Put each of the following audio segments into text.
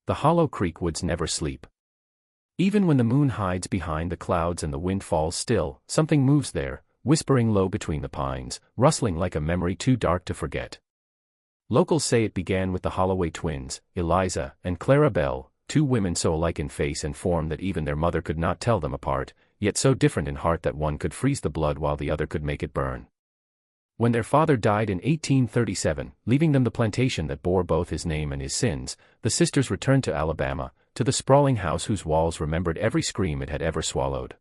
The Hollow Creek woods never sleep. Even when the moon hides behind the clouds and the wind falls still, something moves there, whispering low between the pines, rustling like a memory too dark to forget. Locals say it began with the Holloway twins, Eliza and Clara Bell, two women so alike in face and form that even their mother could not tell them apart, yet so different in heart that one could freeze the blood while the other could make it burn. When their father died in 1837, leaving them the plantation that bore both his name and his sins, the sisters returned to Alabama, to the sprawling house whose walls remembered every scream it had ever swallowed.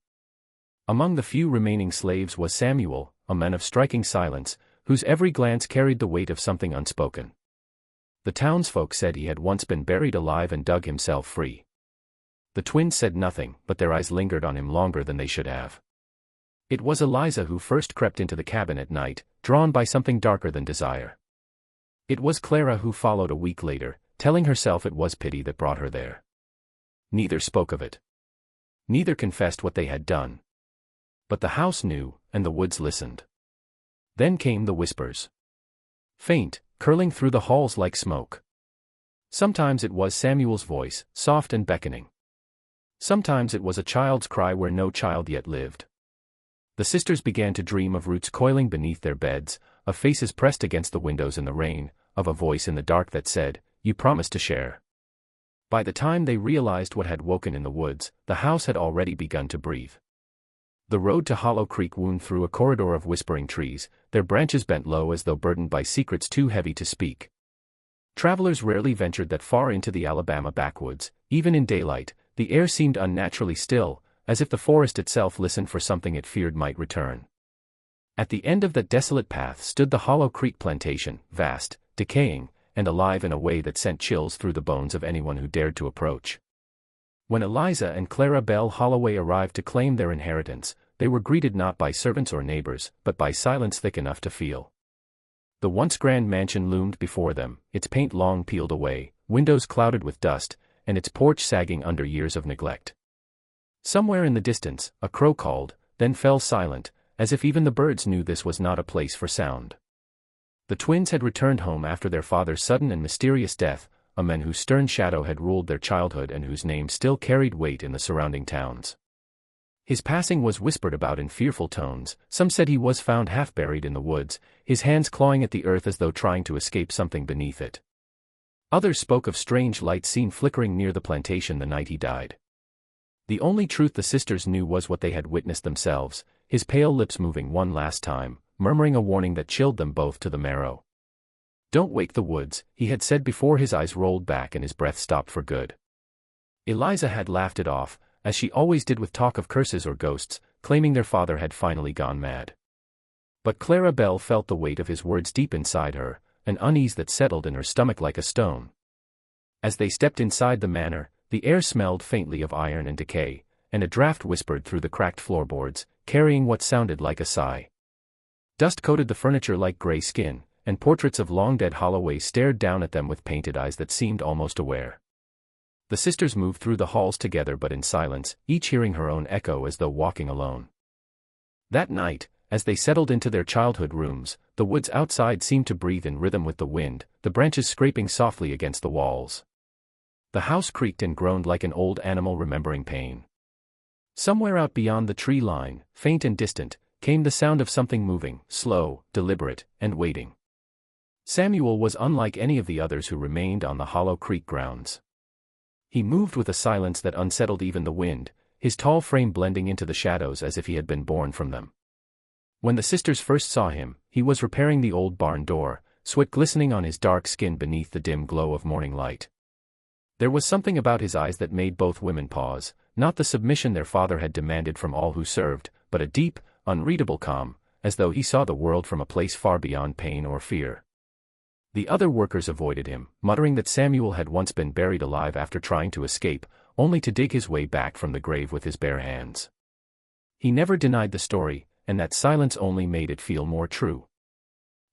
Among the few remaining slaves was Samuel, a man of striking silence, whose every glance carried the weight of something unspoken. The townsfolk said he had once been buried alive and dug himself free. The twins said nothing, but their eyes lingered on him longer than they should have. It was Eliza who first crept into the cabin at night, drawn by something darker than desire. It was Clara who followed a week later, telling herself it was pity that brought her there. Neither spoke of it. Neither confessed what they had done. But the house knew, and the woods listened. Then came the whispers. Faint, curling through the halls like smoke. Sometimes it was Samuel's voice, soft and beckoning. Sometimes it was a child's cry where no child yet lived. The sisters began to dream of roots coiling beneath their beds, of faces pressed against the windows in the rain, of a voice in the dark that said, "You promised to share." By the time they realized what had woken in the woods, the house had already begun to breathe. The road to Hollow Creek wound through a corridor of whispering trees, their branches bent low as though burdened by secrets too heavy to speak. Travelers rarely ventured that far into the Alabama backwoods. Even in daylight, the air seemed unnaturally still, as if the forest itself listened for something it feared might return. At the end of that desolate path stood the Hollow Creek plantation, vast, decaying, and alive in a way that sent chills through the bones of anyone who dared to approach. When Eliza and Clara Bell Holloway arrived to claim their inheritance, they were greeted not by servants or neighbors, but by silence thick enough to feel. The once grand mansion loomed before them, its paint long peeled away, windows clouded with dust, and its porch sagging under years of neglect. Somewhere in the distance, a crow called, then fell silent, as if even the birds knew this was not a place for sound. The twins had returned home after their father's sudden and mysterious death, a man whose stern shadow had ruled their childhood and whose name still carried weight in the surrounding towns. His passing was whispered about in fearful tones. Some said he was found half buried in the woods, his hands clawing at the earth as though trying to escape something beneath it. Others spoke of strange lights seen flickering near the plantation the night he died. The only truth the sisters knew was what they had witnessed themselves, his pale lips moving one last time, murmuring a warning that chilled them both to the marrow. "Don't wake the woods," he had said before his eyes rolled back and his breath stopped for good. Eliza had laughed it off, as she always did with talk of curses or ghosts, claiming their father had finally gone mad. But Clara Bell felt the weight of his words deep inside her, an unease that settled in her stomach like a stone. As they stepped inside the manor, the air smelled faintly of iron and decay, and a draft whispered through the cracked floorboards, carrying what sounded like a sigh. Dust coated the furniture like gray skin, and portraits of long-dead Holloways stared down at them with painted eyes that seemed almost aware. The sisters moved through the halls together but in silence, each hearing her own echo as though walking alone. That night, as they settled into their childhood rooms, the woods outside seemed to breathe in rhythm with the wind, the branches scraping softly against the walls. The house creaked and groaned like an old animal remembering pain. Somewhere out beyond the tree line, faint and distant, came the sound of something moving, slow, deliberate, and waiting. Samuel was unlike any of the others who remained on the Hollow Creek grounds. He moved with a silence that unsettled even the wind, his tall frame blending into the shadows as if he had been born from them. When the sisters first saw him, he was repairing the old barn door, sweat glistening on his dark skin beneath the dim glow of morning light. There was something about his eyes that made both women pause, not the submission their father had demanded from all who served, but a deep, unreadable calm, as though he saw the world from a place far beyond pain or fear. The other workers avoided him, muttering that Samuel had once been buried alive after trying to escape, only to dig his way back from the grave with his bare hands. He never denied the story, and that silence only made it feel more true.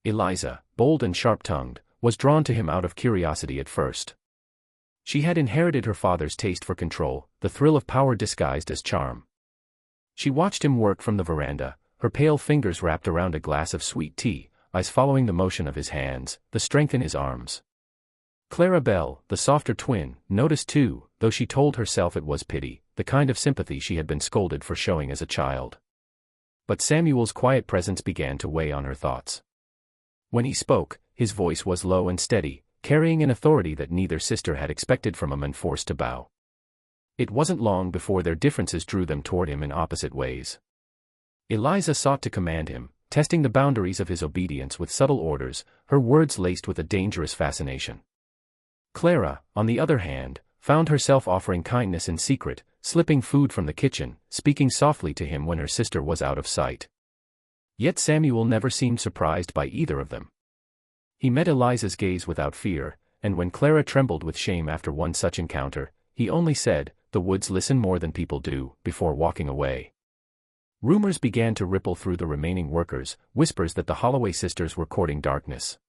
Eliza, bold and sharp-tongued, was drawn to him out of curiosity at first. She had inherited her father's taste for control, the thrill of power disguised as charm. She watched him work from the veranda, her pale fingers wrapped around a glass of sweet tea, eyes following the motion of his hands, the strength in his arms. Clara Belle, the softer twin, noticed too, though she told herself it was pity, the kind of sympathy she had been scolded for showing as a child. But Samuel's quiet presence began to weigh on her thoughts. When he spoke, his voice was low and steady, carrying an authority that neither sister had expected from a man forced to bow. It wasn't long before their differences drew them toward him in opposite ways. Eliza sought to command him, testing the boundaries of his obedience with subtle orders, her words laced with a dangerous fascination. Clara, on the other hand, found herself offering kindness in secret, slipping food from the kitchen, speaking softly to him when her sister was out of sight. Yet Samuel never seemed surprised by either of them. He met Eliza's gaze without fear, and when Clara trembled with shame after one such encounter, he only said, "The woods listen more than people do," before walking away. Rumors began to ripple through the remaining workers, whispers that the Holloway sisters were courting darkness.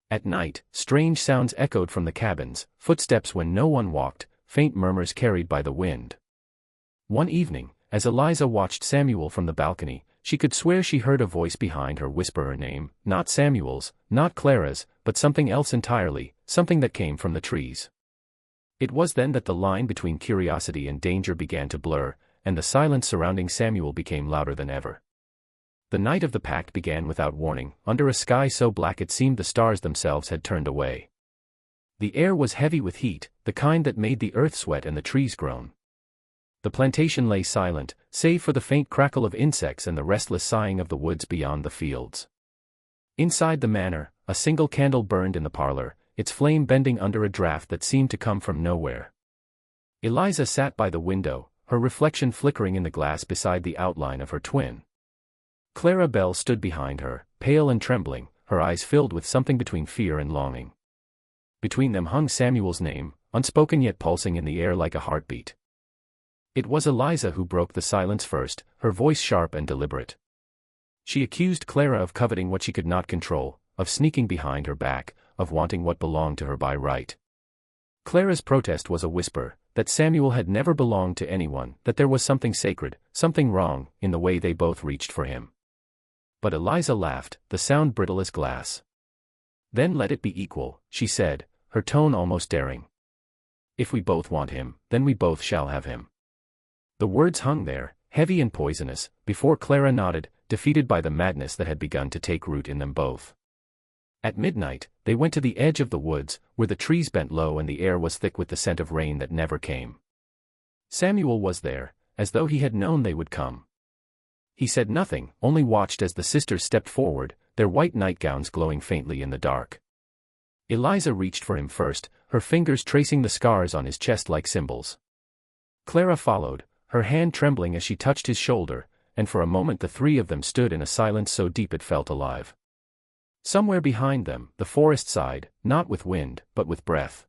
At night, strange sounds echoed from the cabins, footsteps when no one walked, faint murmurs carried by the wind. One evening, as Eliza watched Samuel from the balcony, she could swear she heard a voice behind her whisper her name, not Samuel's, not Clara's, but something else entirely, something that came from the trees. It was then that the line between curiosity and danger began to blur, and the silence surrounding Samuel became louder than ever. The night of the pact began without warning, under a sky so black it seemed the stars themselves had turned away. The air was heavy with heat, the kind that made the earth sweat and the trees groan. The plantation lay silent, save for the faint crackle of insects and the restless sighing of the woods beyond the fields. Inside the manor, a single candle burned in the parlor, its flame bending under a draft that seemed to come from nowhere. Eliza sat by the window, her reflection flickering in the glass beside the outline of her twin. Clara Belle stood behind her, pale and trembling, her eyes filled with something between fear and longing. Between them hung Samuel's name, unspoken yet pulsing in the air like a heartbeat. It was Eliza who broke the silence first, her voice sharp and deliberate. She accused Clara of coveting what she could not control, of sneaking behind her back, of wanting what belonged to her by right. Clara's protest was a whisper, that Samuel had never belonged to anyone, that there was something sacred, something wrong, in the way they both reached for him. But Eliza laughed, the sound brittle as glass. "Then let it be equal," she said, her tone almost daring. "If we both want him, then we both shall have him." The words hung there, heavy and poisonous, before Clara nodded, defeated by the madness that had begun to take root in them both. At midnight, they went to the edge of the woods, where the trees bent low and the air was thick with the scent of rain that never came. Samuel was there, as though he had known they would come. He said nothing, only watched as the sisters stepped forward, their white nightgowns glowing faintly in the dark. Eliza reached for him first, her fingers tracing the scars on his chest like symbols. Clara followed, her hand trembling as she touched his shoulder, and for a moment the three of them stood in a silence so deep it felt alive. Somewhere behind them, the forest sighed, not with wind, but with breath.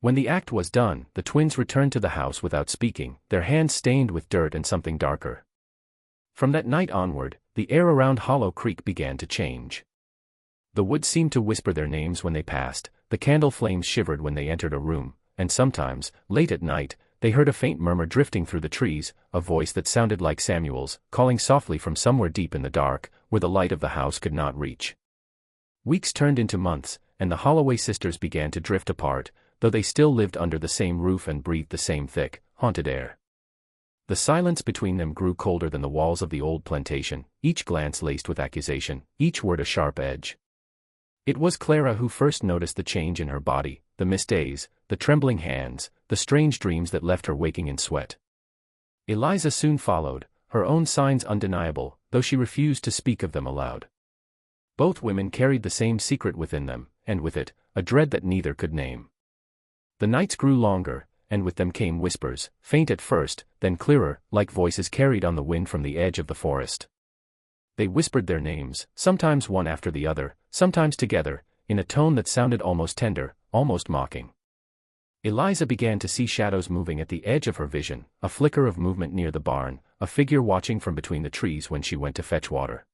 When the act was done, the twins returned to the house without speaking, their hands stained with dirt and something darker. From that night onward, the air around Hollow Creek began to change. The woods seemed to whisper their names when they passed, the candle flames shivered when they entered a room, and sometimes, late at night, they heard a faint murmur drifting through the trees, a voice that sounded like Samuel's, calling softly from somewhere deep in the dark, where the light of the house could not reach. Weeks turned into months, and the Holloway sisters began to drift apart, though they still lived under the same roof and breathed the same thick, haunted air. The silence between them grew colder than the walls of the old plantation, each glance laced with accusation, each word a sharp edge. It was Clara who first noticed the change in her body, the missed days, the trembling hands, the strange dreams that left her waking in sweat. Eliza soon followed, her own signs undeniable, though she refused to speak of them aloud. Both women carried the same secret within them, and with it, a dread that neither could name. The nights grew longer, and with them came whispers, faint at first, then clearer, like voices carried on the wind from the edge of the forest. They whispered their names, sometimes one after the other, sometimes together, in a tone that sounded almost tender, almost mocking. Eliza began to see shadows moving at the edge of her vision, a flicker of movement near the barn, a figure watching from between the trees when she went to fetch water.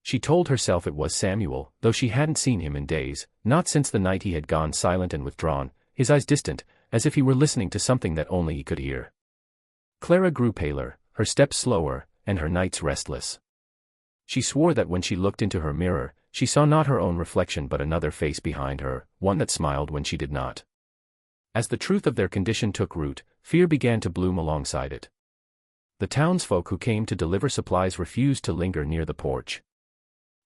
She told herself it was Samuel, though she hadn't seen him in days, not since the night he had gone silent and withdrawn, his eyes distant, as if he were listening to something that only he could hear. Clara grew paler, her steps slower, and her nights restless. She swore that when she looked into her mirror, she saw not her own reflection but another face behind her, one that smiled when she did not. As the truth of their condition took root, fear began to bloom alongside it. The townsfolk who came to deliver supplies refused to linger near the porch.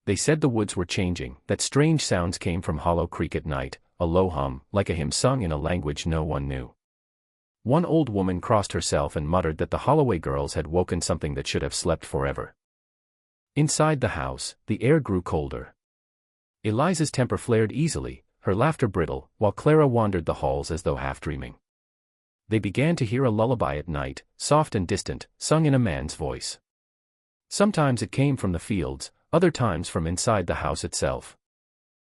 They said the woods were changing, that strange sounds came from Hollow Creek at night, a low hum, like a hymn sung in a language no one knew. One old woman crossed herself and muttered that the Holloway girls had woken something that should have slept forever. Inside the house, the air grew colder. Eliza's temper flared easily, her laughter brittle, while Clara wandered the halls as though half dreaming. They began to hear a lullaby at night, soft and distant, sung in a man's voice. Sometimes it came from the fields, other times from inside the house itself.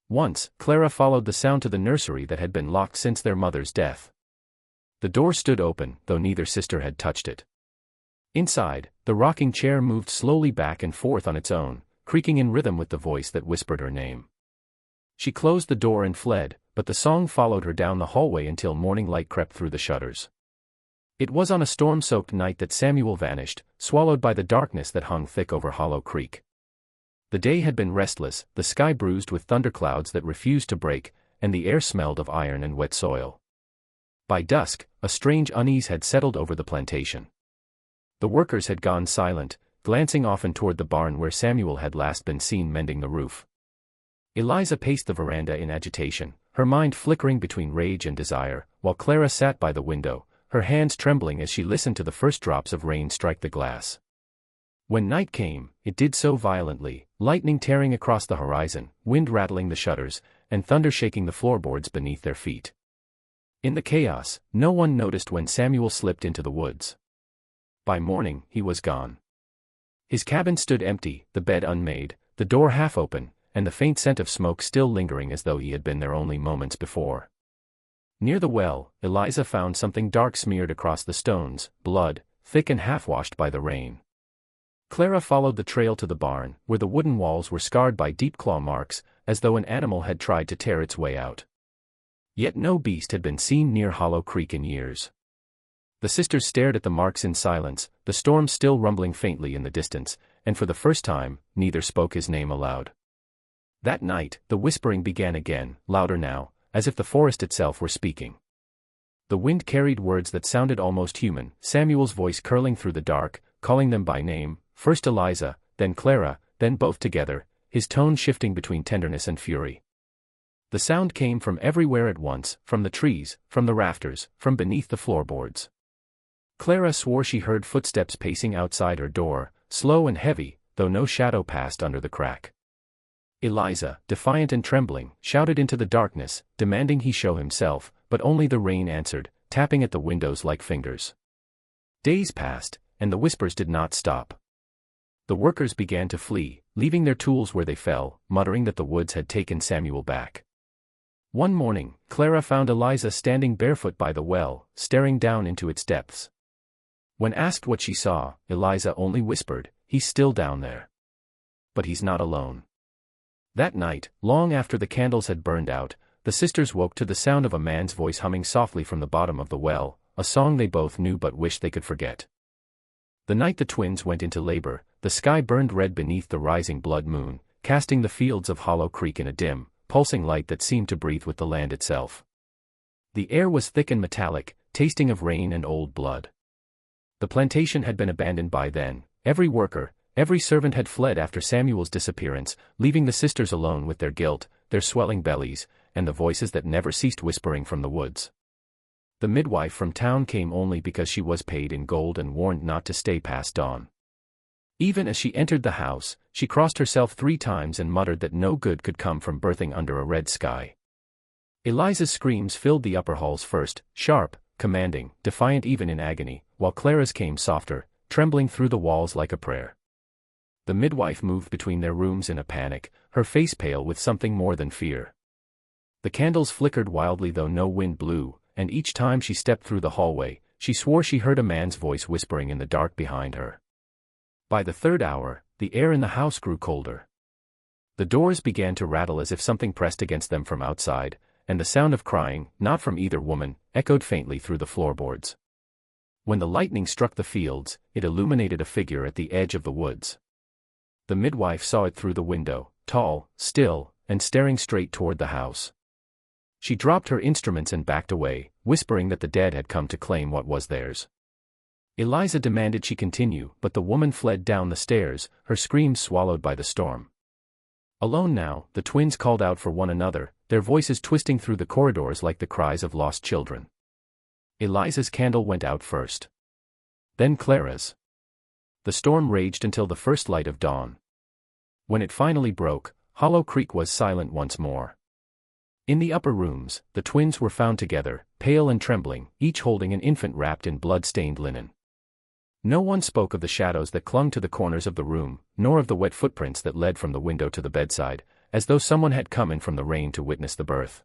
Once, Clara followed the sound to the nursery that had been locked since their mother's death. The door stood open, though neither sister had touched it. Inside, the rocking chair moved slowly back and forth on its own, creaking in rhythm with the voice that whispered her name. She closed the door and fled, but the song followed her down the hallway until morning light crept through the shutters. It was on a storm-soaked night that Samuel vanished, swallowed by the darkness that hung thick over Hollow Creek. The day had been restless, the sky bruised with thunderclouds that refused to break, and the air smelled of iron and wet soil. By dusk, a strange unease had settled over the plantation. The workers had gone silent, glancing often toward the barn where Samuel had last been seen mending the roof. Eliza paced the veranda in agitation, her mind flickering between rage and desire, while Clara sat by the window, her hands trembling as she listened to the first drops of rain strike the glass. When night came, it did so violently, lightning tearing across the horizon, wind rattling the shutters, and thunder shaking the floorboards beneath their feet. In the chaos, no one noticed when Samuel slipped into the woods. By morning, he was gone. His cabin stood empty, the bed unmade, the door half open, and the faint scent of smoke still lingering as though he had been there only moments before. Near the well, Eliza found something dark smeared across the stones, blood, thick and half-washed by the rain. Clara followed the trail to the barn, where the wooden walls were scarred by deep claw marks, as though an animal had tried to tear its way out. Yet no beast had been seen near Hollow Creek in years. The sisters stared at the marks in silence, the storm still rumbling faintly in the distance, and for the first time, neither spoke his name aloud. That night, the whispering began again, louder now, as if the forest itself were speaking. The wind carried words that sounded almost human, Samuel's voice curling through the dark, calling them by name, first Eliza, then Clara, then both together, his tone shifting between tenderness and fury. The sound came from everywhere at once, from the trees, from the rafters, from beneath the floorboards. Clara swore she heard footsteps pacing outside her door, slow and heavy, though no shadow passed under the crack. Eliza, defiant and trembling, shouted into the darkness, demanding he show himself, but only the rain answered, tapping at the windows like fingers. Days passed, and the whispers did not stop. The workers began to flee, leaving their tools where they fell, muttering that the woods had taken Samuel back. One morning, Clara found Eliza standing barefoot by the well, staring down into its depths. When asked what she saw, Eliza only whispered, "He's still down there. But he's not alone." That night, long after the candles had burned out, the sisters woke to the sound of a man's voice humming softly from the bottom of the well, a song they both knew but wished they could forget. The night the twins went into labor, the sky burned red beneath the rising blood moon, casting the fields of Hollow Creek in a dim, pulsing light that seemed to breathe with the land itself. The air was thick and metallic, tasting of rain and old blood. The plantation had been abandoned by then, every worker, every servant had fled after Samuel's disappearance, leaving the sisters alone with their guilt, their swelling bellies, and the voices that never ceased whispering from the woods. The midwife from town came only because she was paid in gold and warned not to stay past dawn. Even as she entered the house, she crossed herself 3 times and muttered that no good could come from birthing under a red sky. Eliza's screams filled the upper halls first, sharp, commanding, defiant even in agony, while Clara's came softer, trembling through the walls like a prayer. The midwife moved between their rooms in a panic, her face pale with something more than fear. The candles flickered wildly though no wind blew, and each time she stepped through the hallway, she swore she heard a man's voice whispering in the dark behind her. By the 3rd hour, the air in the house grew colder. The doors began to rattle as if something pressed against them from outside, and the sound of crying, not from either woman, echoed faintly through the floorboards. When the lightning struck the fields, it illuminated a figure at the edge of the woods. The midwife saw it through the window, tall, still, and staring straight toward the house. She dropped her instruments and backed away, whispering that the dead had come to claim what was theirs. Eliza demanded she continue, but the woman fled down the stairs, her screams swallowed by the storm. Alone now, the twins called out for one another, their voices twisting through the corridors like the cries of lost children. Eliza's candle went out first. Then Clara's. The storm raged until the first light of dawn. When it finally broke, Hollow Creek was silent once more. In the upper rooms, the twins were found together, pale and trembling, each holding an infant wrapped in blood-stained linen. No one spoke of the shadows that clung to the corners of the room, nor of the wet footprints that led from the window to the bedside, as though someone had come in from the rain to witness the birth.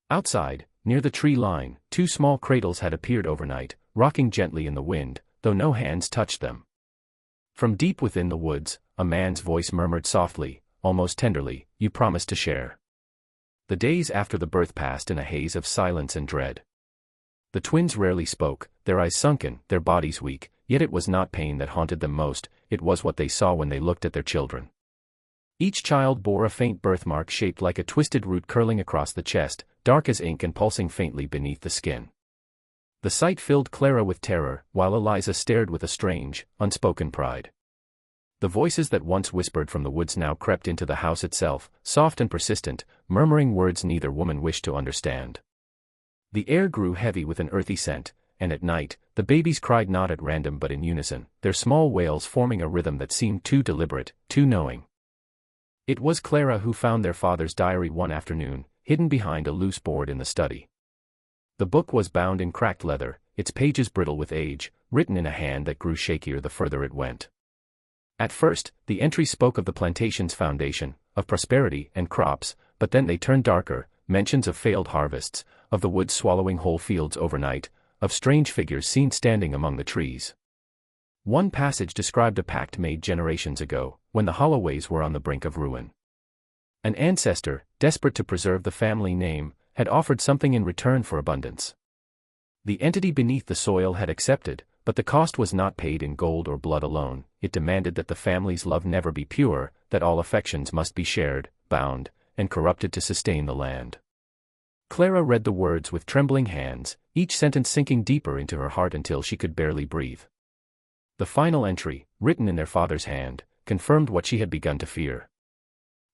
Outside, near the tree line, 2 small cradles had appeared overnight, rocking gently in the wind, though no hands touched them. From deep within the woods, a man's voice murmured softly, almost tenderly, "You promised to share." The days after the birth passed in a haze of silence and dread. The twins rarely spoke, their eyes sunken, their bodies weak, yet it was not pain that haunted them most, it was what they saw when they looked at their children. Each child bore a faint birthmark shaped like a twisted root curling across the chest, dark as ink and pulsing faintly beneath the skin. The sight filled Clara with terror, while Eliza stared with a strange, unspoken pride. The voices that once whispered from the woods now crept into the house itself, soft and persistent, murmuring words neither woman wished to understand. The air grew heavy with an earthy scent, and at night, the babies cried not at random but in unison, their small wails forming a rhythm that seemed too deliberate, too knowing. It was Clara who found their father's diary one afternoon, hidden behind a loose board in the study. The book was bound in cracked leather, its pages brittle with age, written in a hand that grew shakier the further it went. At first, the entries spoke of the plantation's foundation, of prosperity and crops, but then they turned darker, mentions of failed harvests, of the woods swallowing whole fields overnight, of strange figures seen standing among the trees. One passage described a pact made generations ago, when the Holloways were on the brink of ruin. An ancestor, desperate to preserve the family name, had offered something in return for abundance. The entity beneath the soil had accepted, but the cost was not paid in gold or blood alone, it demanded that the family's love never be pure, that all affections must be shared, bound, and corrupted to sustain the land. Clara read the words with trembling hands, each sentence sinking deeper into her heart until she could barely breathe. The final entry, written in their father's hand, confirmed what she had begun to fear.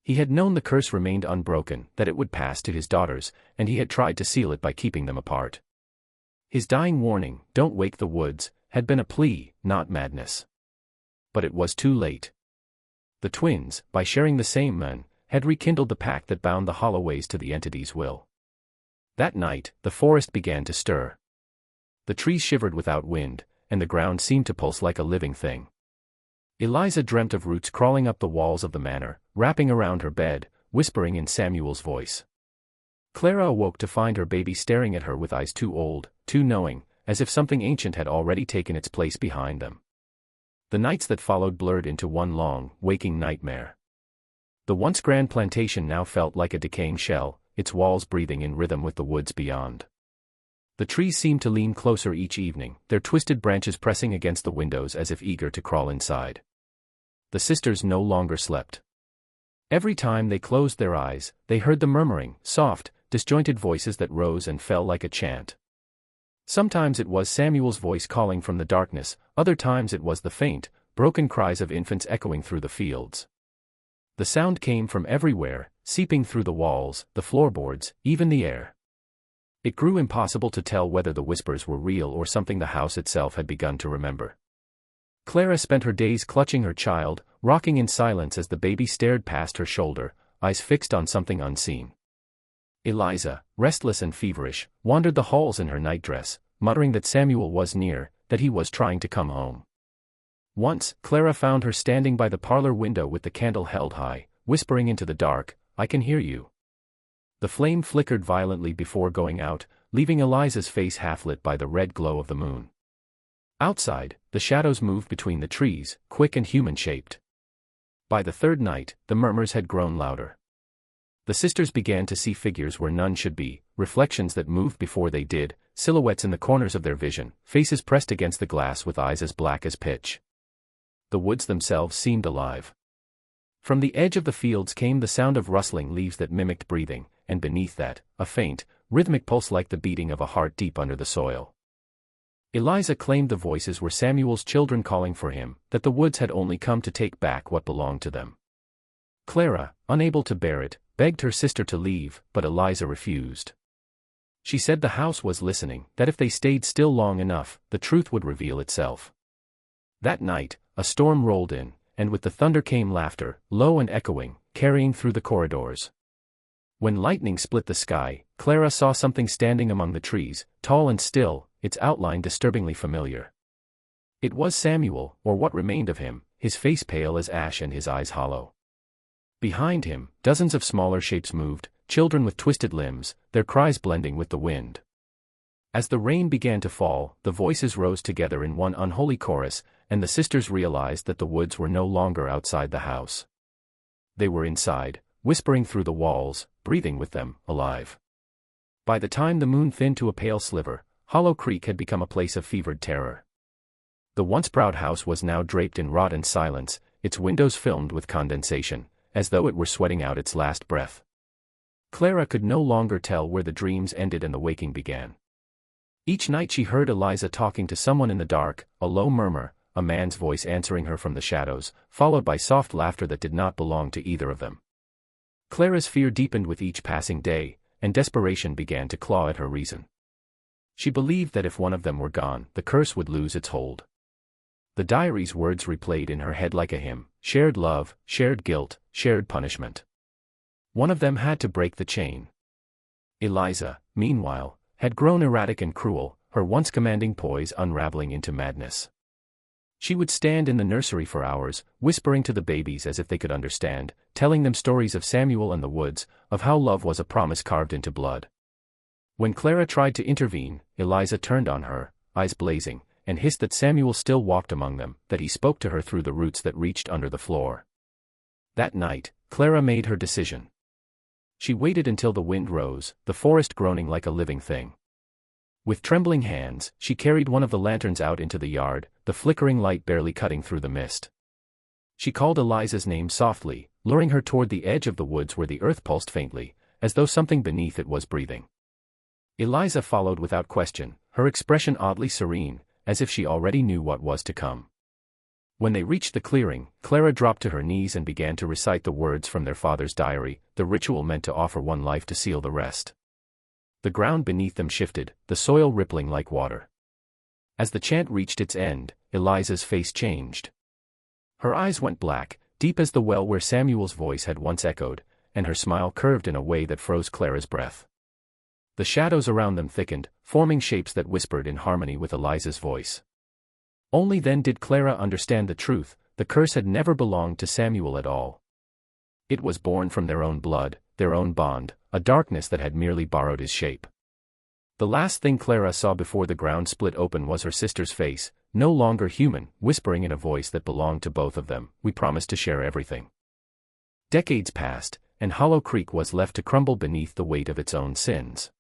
He had known the curse remained unbroken, that it would pass to his daughters, and he had tried to seal it by keeping them apart. His dying warning, "Don't wake the woods," had been a plea, not madness. But it was too late. The twins, by sharing the same man, had rekindled the pact that bound the Holloways to the entity's will. That night, the forest began to stir. The trees shivered without wind, and the ground seemed to pulse like a living thing. Eliza dreamt of roots crawling up the walls of the manor, wrapping around her bed, whispering in Samuel's voice. Clara awoke to find her baby staring at her with eyes too old, too knowing, as if something ancient had already taken its place behind them. The nights that followed blurred into one long, waking nightmare. The once grand plantation now felt like a decaying shell, its walls breathing in rhythm with the woods beyond. The trees seemed to lean closer each evening, their twisted branches pressing against the windows as if eager to crawl inside. The sisters no longer slept. Every time they closed their eyes, they heard the murmuring, soft, disjointed voices that rose and fell like a chant. Sometimes it was Samuel's voice calling from the darkness, other times it was the faint, broken cries of infants echoing through the fields. The sound came from everywhere, seeping through the walls, the floorboards, even the air. It grew impossible to tell whether the whispers were real or something the house itself had begun to remember. Clara spent her days clutching her child, rocking in silence as the baby stared past her shoulder, eyes fixed on something unseen. Eliza, restless and feverish, wandered the halls in her nightdress, muttering that Samuel was near, that he was trying to come home. Once, Clara found her standing by the parlor window with the candle held high, whispering into the dark, "I can hear you." The flame flickered violently before going out, leaving Eliza's face half-lit by the red glow of the moon. Outside, the shadows moved between the trees, quick and human-shaped. By the third night, the murmurs had grown louder. The sisters began to see figures where none should be, reflections that moved before they did, silhouettes in the corners of their vision, faces pressed against the glass with eyes as black as pitch. The woods themselves seemed alive. From the edge of the fields came the sound of rustling leaves that mimicked breathing, and beneath that, a faint, rhythmic pulse like the beating of a heart deep under the soil. Eliza claimed the voices were Samuel's children calling for him, that the woods had only come to take back what belonged to them. Clara, unable to bear it, begged her sister to leave, but Eliza refused. She said the house was listening, that if they stayed still long enough, the truth would reveal itself. That night, a storm rolled in, and with the thunder came laughter, low and echoing, carrying through the corridors. When lightning split the sky, Clara saw something standing among the trees, tall and still, its outline disturbingly familiar. It was Samuel, or what remained of him, his face pale as ash and his eyes hollow. Behind him, dozens of smaller shapes moved, children with twisted limbs, their cries blending with the wind. As the rain began to fall, the voices rose together in one unholy chorus, and the sisters realized that the woods were no longer outside the house. They were inside, whispering through the walls, breathing with them, alive. By the time the moon thinned to a pale sliver, Hollow Creek had become a place of fevered terror. The once proud house was now draped in rot and silence, its windows filmed with condensation, as though it were sweating out its last breath. Clara could no longer tell where the dreams ended and the waking began. Each night she heard Eliza talking to someone in the dark, a low murmur, a man's voice answering her from the shadows, followed by soft laughter that did not belong to either of them. Clara's fear deepened with each passing day, and desperation began to claw at her reason. She believed that if one of them were gone, the curse would lose its hold. The diary's words replayed in her head like a hymn: shared love, shared guilt, shared punishment. One of them had to break the chain. Eliza, meanwhile, had grown erratic and cruel, her once commanding poise unraveling into madness. She would stand in the nursery for hours, whispering to the babies as if they could understand, telling them stories of Samuel and the woods, of how love was a promise carved into blood. When Clara tried to intervene, Eliza turned on her, eyes blazing, and hissed that Samuel still walked among them, that he spoke to her through the roots that reached under the floor. That night, Clara made her decision. She waited until the wind rose, the forest groaning like a living thing. With trembling hands, she carried one of the lanterns out into the yard, the flickering light barely cutting through the mist. She called Eliza's name softly, luring her toward the edge of the woods where the earth pulsed faintly, as though something beneath it was breathing. Eliza followed without question, her expression oddly serene, as if she already knew what was to come. When they reached the clearing, Clara dropped to her knees and began to recite the words from their father's diary, the ritual meant to offer one life to seal the rest. The ground beneath them shifted, the soil rippling like water. As the chant reached its end, Eliza's face changed. Her eyes went black, deep as the well where Samuel's voice had once echoed, and her smile curved in a way that froze Clara's breath. The shadows around them thickened, forming shapes that whispered in harmony with Eliza's voice. Only then did Clara understand the truth: the curse had never belonged to Samuel at all. It was born from their own blood, their own bond, a darkness that had merely borrowed his shape. The last thing Clara saw before the ground split open was her sister's face, no longer human, whispering in a voice that belonged to both of them, "We promised to share everything." Decades passed, and Hollow Creek was left to crumble beneath the weight of its own sins.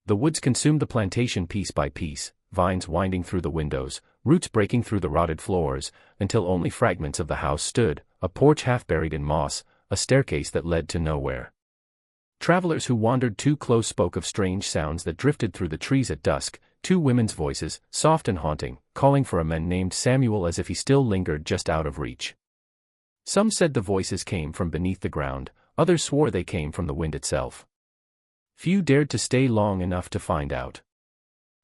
The woods consumed the plantation piece by piece, vines winding through the windows, roots breaking through the rotted floors, until only fragments of the house stood, a porch half buried in moss, a staircase that led to nowhere. Travelers who wandered too close spoke of strange sounds that drifted through the trees at dusk, two women's voices, soft and haunting, calling for a man named Samuel as if he still lingered just out of reach. Some said the voices came from beneath the ground, others swore they came from the wind itself. Few dared to stay long enough to find out.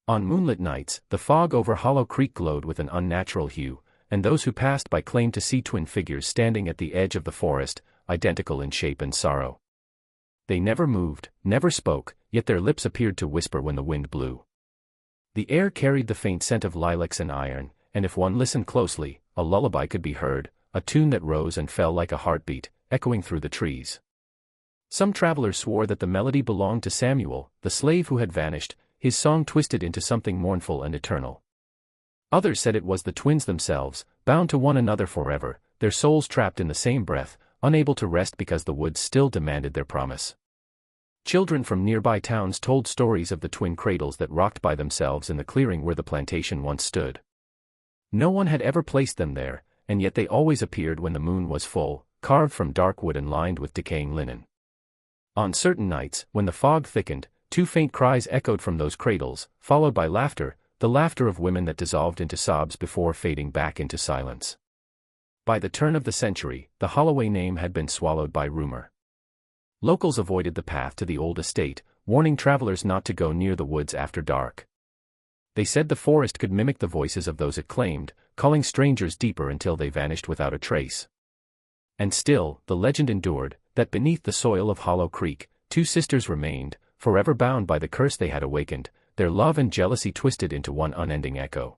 On moonlit nights, the fog over Hollow Creek glowed with an unnatural hue, and those who passed by claimed to see twin figures standing at the edge of the forest, identical in shape and sorrow. They never moved, never spoke, yet their lips appeared to whisper when the wind blew. The air carried the faint scent of lilacs and iron, and if one listened closely, a lullaby could be heard, a tune that rose and fell like a heartbeat, echoing through the trees. Some travelers swore that the melody belonged to Samuel, the slave who had vanished, his song twisted into something mournful and eternal. Others said it was the twins themselves, bound to one another forever, their souls trapped in the same breath, unable to rest because the woods still demanded their promise. Children from nearby towns told stories of the twin cradles that rocked by themselves in the clearing where the plantation once stood. No one had ever placed them there, and yet they always appeared when the moon was full, carved from dark wood and lined with decaying linen. On certain nights, when the fog thickened, two faint cries echoed from those cradles, followed by laughter, the laughter of women that dissolved into sobs before fading back into silence. By the turn of the century, the Holloway name had been swallowed by rumor. Locals avoided the path to the old estate, warning travelers not to go near the woods after dark. They said the forest could mimic the voices of those it claimed, calling strangers deeper until they vanished without a trace. And still, the legend endured, that beneath the soil of Hollow Creek, two sisters remained, forever bound by the curse they had awakened, their love and jealousy twisted into one unending echo.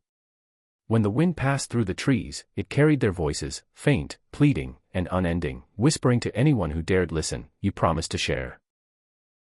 When the wind passed through the trees, it carried their voices, faint, pleading, and unending, whispering to anyone who dared listen, "You promised to share."